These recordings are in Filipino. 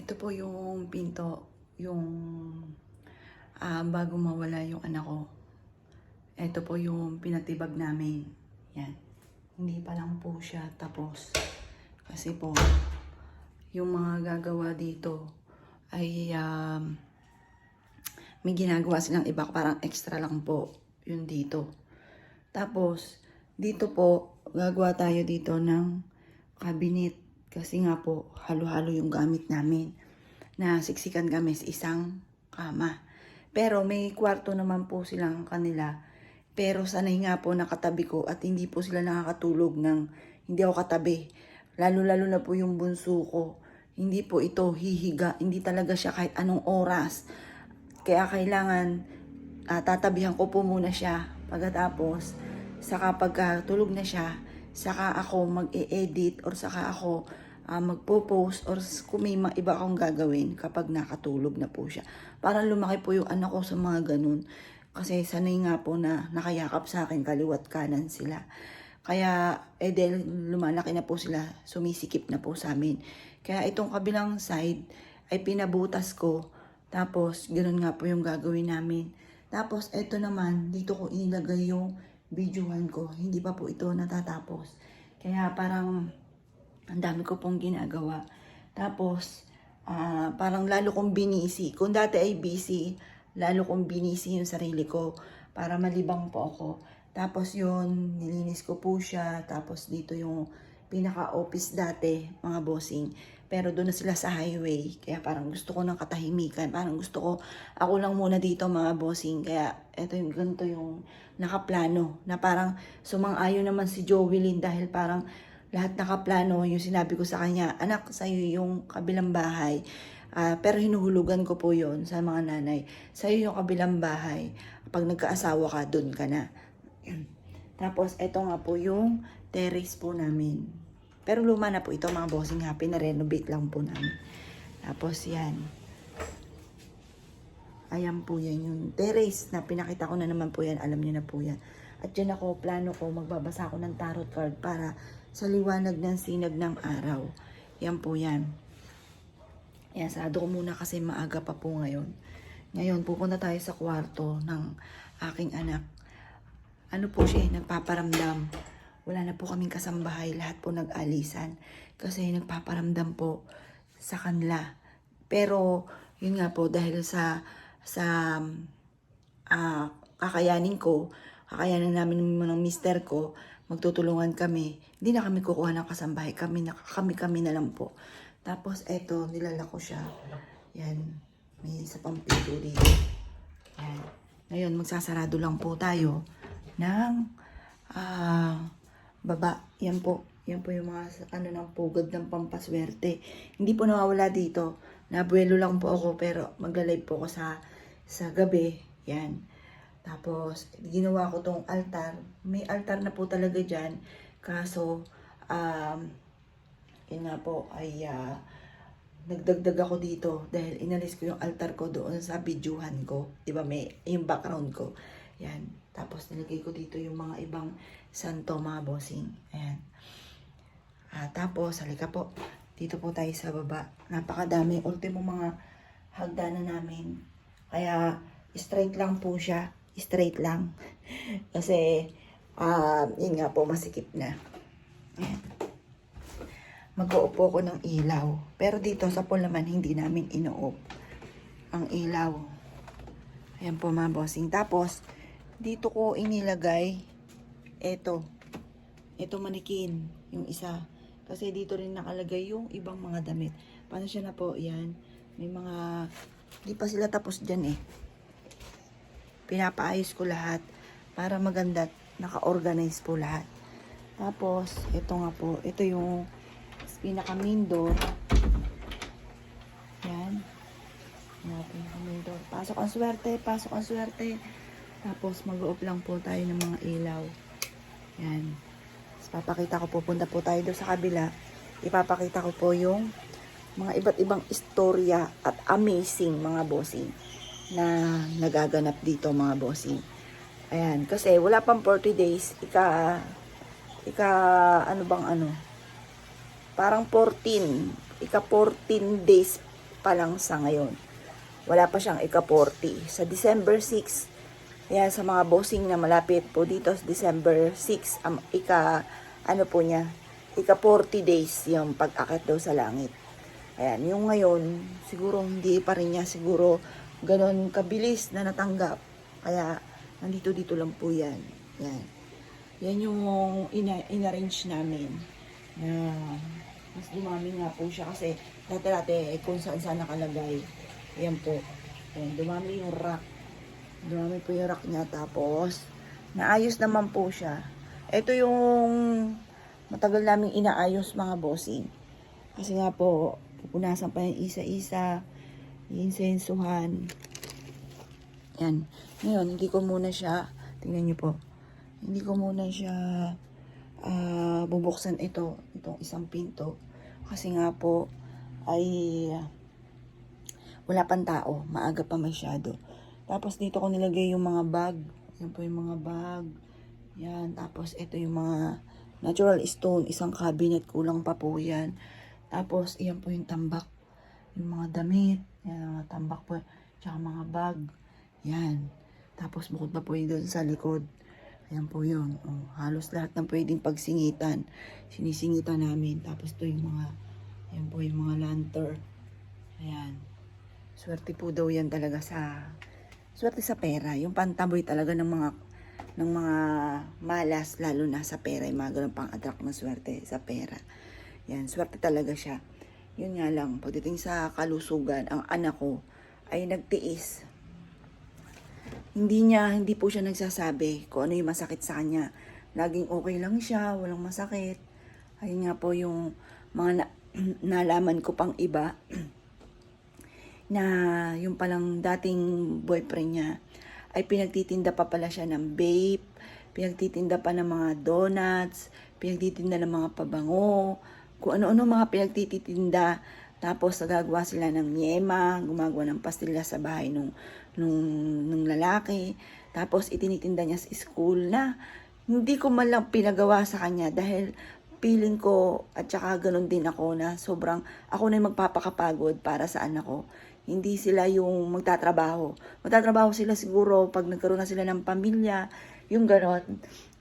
Ito po yung pinto, yung bago mawala yung anak ko. Ito po yung pinatibag namin. Yan. Hindi pa lang po siya tapos. Kasi po, yung mga gagawa dito ay may ginagawa silang iba, parang extra lang po yun dito. Tapos, dito po, gagawa tayo dito ng cabinet. Kasi nga po, halo-halo yung gamit namin. Na siksikan kami sa isang kama. Pero may kwarto naman po silang kanila. Pero sanay nga po nakatabi ko at hindi po sila nakakatulog ng hindi ako katabi. Lalo-lalo na po yung bunso ko. Hindi po ito hihiga. Hindi talaga siya kahit anong oras. Kaya kailangan tatabihan ko po muna siya. Pagkatapos, saka pagkatulog na siya, saka ako mag-e-edit or saka ako magpo-post or kung may iba akong gagawin kapag nakatulog na po siya. Parang lumaki po yung anak ko sa mga ganun. Kasi sanay nga po na nakayakap sa akin, kaliwat kanan sila. Kaya, dahil lumalaki na po sila, sumisikip na po sa amin. Kaya itong kabilang side ay pinabutas ko. Tapos, ganoon nga po yung gagawin namin. Tapos, eto naman, dito ko inilagay yung videohan ko. Hindi pa po ito natatapos. Kaya parang, ang dami ko pong ginagawa. Tapos, parang lalo kong binisi. Kung dati ay busy, lalo kong binisi yung sarili ko para malibang po ako. Tapos yun, nilinis ko po siya. Tapos dito yung pinaka-office dati, mga bossing. Pero doon na sila sa highway. Kaya parang gusto ko ng katahimikan. Parang gusto ko, ako lang muna dito mga bossing. Kaya eto yung ganito yung nakaplano. Na parang sumang-ayon naman si Jovelyn dahil parang lahat nakaplano. Yung sinabi ko sa kanya, anak, sa'yo yung kabilang bahay. Pero hinuhulugan ko po yon sa mga nanay. Sa'yo yung kabilang bahay. Pag nagkaasawa ka, dun ka na. Tapos, eto nga po yung terrace po namin. Pero luma na po ito mga bossing, happy na renovate lang po namin. Tapos yan. Ayan po yan yung terrace na pinakita ko na naman po yan. Alam niyo na po yan. At dyan ako, plano ko, magbabasa ako ng tarot card para sa liwanag ng sinag ng araw. Yan po yan. Yan, sarado ko muna kasi maaga pa po ngayon. Ngayon, pupunta tayo sa kwarto ng aking anak. Ano po siya, nagpaparamdam. Wala na po kaming kasambahay, lahat po nag-alisan. Kasi nagpaparamdam po sa kanila. Pero, yun nga po, dahil sa kakayanin ko, kakayanin namin ng mister ko, magtutulungan kami. Hindi na kami kukuha ng kasambahay, kami na lang po. Tapos, eto, nilala ko siya. Yan, may isa pang pinto dito. Yan. Ngayon, magsasarado lang po tayo ng baba. Yan po yung mga ng pugad ng pampaswerte. Hindi po nawawala dito. Nabuelo lang po ako pero magla-live po ako sa gabi. Yan. Tapos ginawa ko tong altar. May altar na po talaga diyan. Kaso yun nga po ay nagdagdag ako dito dahil inalis ko yung altar ko doon sa videohan ko. 'Di ba may yung background ko. Yan. Tapos nilagay ko dito yung mga ibang santo, mga bossing. Ayan. Tapos, halika po. Dito po tayo sa baba. Napakadami. Ultimo mga hagdanan namin. Kaya, straight lang po siya. Straight lang. Kasi, yun nga po, masikip na. Ayan. Mag-uupo ko ng ilaw. Pero dito sa pool naman, hindi namin inuop ang ilaw. Ayan po mga bossing. Tapos, dito ko inilagay ito manikin, yung isa. Kasi dito rin nakalagay yung ibang mga damit. Paano siya na po? Yan. May mga, di pa sila tapos dyan eh. Pinapaayos ko lahat para maganda, naka-organize po lahat. Tapos, ito nga po. Ito yung pinaka-main door. Yan. Pinaka-main door. Pasok ang swerte, pasok ang swerte. Tapos, mag-off lang po tayo ng mga ilaw. Yan. Tapos, papakita ko, pupunta po tayo doon sa kabila. Ipapakita ko po yung mga iba't ibang istorya at amazing mga bossing na nagaganap dito mga bossing. Ayan. Kasi, wala pang 40 days. Parang 14. 14 days pa lang sa ngayon. Wala pa siyang ika-40. Sa December 6, kaya sa mga bossing na malapit po dito sa December 6, ano po niya, ika-40 days yung pag-akit daw sa langit. Ayan, yung ngayon, siguro hindi pa rin niya siguro ganon kabilis na natanggap. Kaya, nandito-dito lang po yan. Yan. Yan yung in-arrange namin. Na mas dumami nga po siya kasi dati-dati kung saan nakalagay. Yan po. Ayan, dumami yung rack. Dumami po yung rack niya. Tapos, naayos naman po siya. Ito yung matagal namin inaayos mga bossing. Kasi nga po, pupunasan pa yung isa-isa. Insensuhan. Yan. Ngayon, hindi ko muna siya, tingnan niyo po. Hindi ko muna siya bubuksan itong isang pinto. Kasi nga po, ay wala pang tao. Maaga pa masyado. Tapos dito ko nilagay yung mga bag. Yan po yung mga bag. Yan. Tapos ito yung mga natural stone. Isang cabinet. Kulang pa po yan. Tapos yan po yung tambak. Yung mga damit. Yan. Mga tambak po. Tsaka mga bag. Yan. Tapos bukod pa po yung doon sa likod. Ayan po yun. Oh, halos lahat ng pwedeng pagsingitan. Sinisingitan namin. Tapos ito yung mga, ayan po yung mga lantern. Ayan. Swerte po daw yan talaga swerte sa pera. Yung pantaboy talaga ng mga malas, lalo na sa pera. Yung mga ganun pang-attract na swerte sa pera. Yan, swerte talaga siya. Yun nga lang, pagdating sa kalusugan, ang anak ko ay nagtiis. Hindi po siya nagsasabi kung ano yung masakit sa kanya. Laging okay lang siya, walang masakit. Ayun nga po yung mga nalaman ko pang iba na yung palang dating boyfriend niya ay pinagtitinda pa pala siya ng vape, pinagtitinda pa ng mga donuts, pinagtitinda ng mga pabango, kung ano-ano mga pinagtitinda. Tapos nagagawa sila ng nyema, gumagawa ng pastilla sa bahay nung lalaki. Tapos itinitinda niya sa school na hindi ko man lang pinagawa sa kanya dahil feeling ko at saka ganun din ako na sobrang ako na yung magpapakapagod para sa anak ko. Hindi sila yung magtatrabaho. Magtatrabaho sila siguro pag nagkaroon na sila ng pamilya, yung ganon.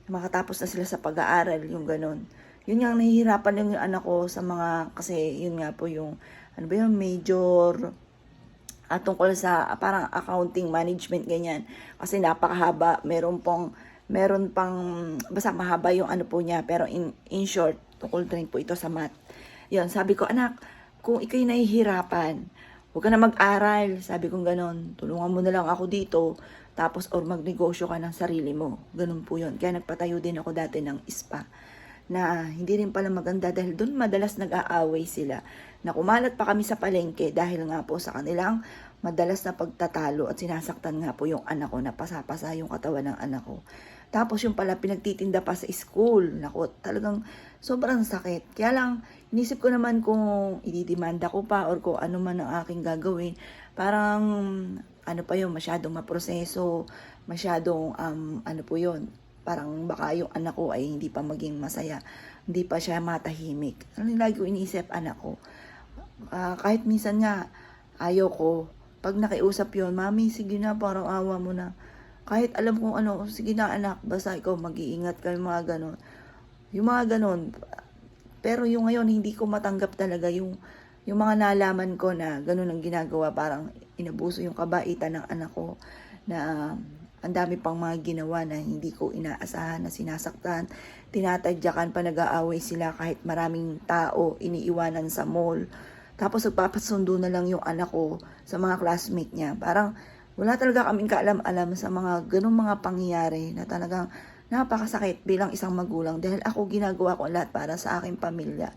Makatapos na sila sa pag-aaral, yung ganon. Yun nga, nahihirapan lang yung anak ko sa mga, kasi yun nga po yung, ano ba yung major, tungkol sa parang accounting management, ganyan. Kasi napakahaba, meron pang, basta mahaba yung ano po niya, pero in short, tungkol din po ito sa math. Yun, sabi ko, anak, kung ikaw'y nahihirapan, huwag ka na mag-aral, sabi kong ganon, tulungan mo na lang ako dito, tapos or magnegosyo ka ng sarili mo. Ganun po yun. Kaya nagpatayo din ako dati ng spa na hindi rin pala maganda dahil doon madalas nag-aaway sila. Na kumalat pa kami sa palengke dahil nga po sa kanilang madalas na pagtatalo at sinasaktan nga po yung anak ko, na pasapasa yung katawan ng anak ko. Tapos yung pala pinagtitinda pa sa school. Naku, talagang sobrang sakit. Kaya lang, inisip ko naman kung ididemanda ko pa or kung ano man ang aking gagawin. Parang, ano pa yun, masyadong maproseso, masyadong, ano po yun, parang baka yung anak ko ay hindi pa maging masaya. Hindi pa siya matahimik. Ano yung lagi ko iniisip, anak ko? Kahit minsan nga, ayaw ko. Pag nakiusap yun, mami, sige na, parang awa mo na. Kahit alam kong ano, sige na anak, basta ikaw mag-iingat ka, yung mga ganon. Yung mga ganon. Pero yung ngayon, hindi ko matanggap talaga yung mga nalaman ko na ganon ang ginagawa. Parang inabuso yung kabaitan ng anak ko na ang dami pang mga ginawa na hindi ko inaasahan, na sinasaktan, tinatadyakan pa, nag-aaway sila kahit maraming tao, iniiwanan sa mall. Tapos nagpapasundo na lang yung anak ko sa mga classmate niya. Parang wala talaga kaming kaalam-alam sa mga ganung mga pangyayari na talagang napakasakit bilang isang magulang. Dahil ako ginagawa ko lahat para sa aking pamilya.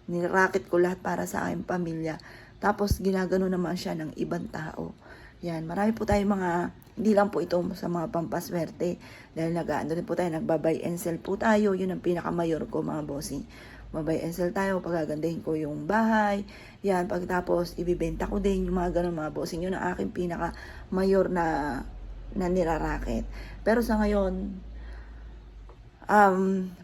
Nirakit ko lahat para sa aking pamilya. Tapos ginagano naman siya ng ibang tao. Yan, marami po tayong mga, hindi lang po ito sa mga pampaswerte. Dahil nag-ano rin po tayo, nagbabay and sell po tayo. Yun ang pinakamayor ko, mga bossing. Mabay and sell tayo, pagagandahin ko yung bahay. Yan, pagtapos ibibenta ko din yung mga ganun mga bossing. Yun ang aking pinaka-mayor na niraraket. Pero sa ngayon,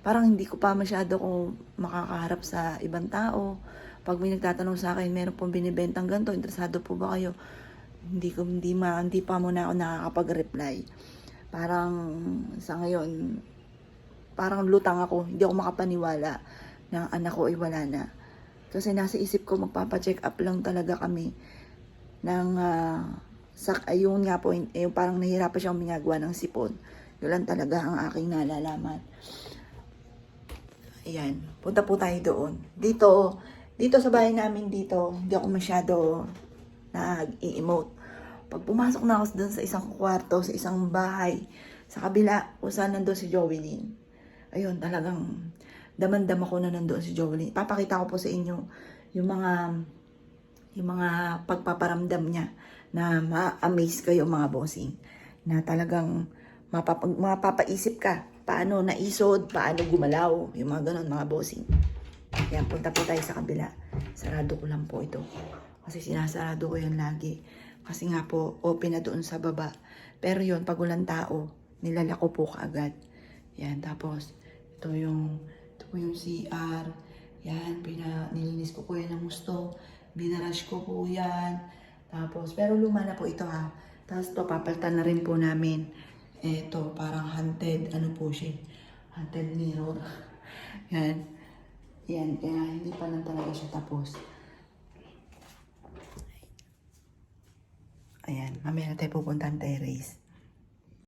parang hindi ko pa masyado kung makakaharap sa ibang tao. Pag may nagtatanong sa akin, meron pong binibentang ganito, interesado po ba kayo? Hindi pa muna ako nakakapag-reply. Parang sa ngayon, parang lutang ako, hindi ako makapaniwala na ang anak ko ay wala na. Kasi nasa isip ko, magpapacheck up lang talaga kami ng, ayun nga po, yung parang nahihirapan siyang minagawa ng sipon. Yun lang talaga ang aking nalalaman. Ayan, punta po tayo doon. Dito sa bahay namin dito, hindi ako masyado nag-i-emote. Pag pumasok na ako doon sa isang kwarto, sa isang bahay, sa kabila, kung saan nandoon si Jovelyn. Ayun, talagang damandam ako na nandoon si Jovelyn. Papakita ko po sa inyo yung mga pagpaparamdam niya na ma-amaze kayo mga bossing. Na talagang mapapaisip ka paano naisod, paano gumalaw, yung mga ganon mga bossing. Yan, punta po tayo sa kabila. Sarado ko lang po ito. Kasi sinasarado ko yan lagi. Kasi nga po, open na doon sa baba. Pero yun, pag walang tao, nilalako po kaagad. Yan, tapos, ito po yung CR. Yan, nilinis ko po yan ng gusto. Binarush ko po yan. Tapos, pero luma na po ito ha. Tapos ito, papalitan na rin po namin. Ito, parang haunted, ano po siya? Haunted mirror. Yan. Yan, kaya hindi pa lang talaga siya tapos. Ayan, mamaya na tayo pupunta ang terrace.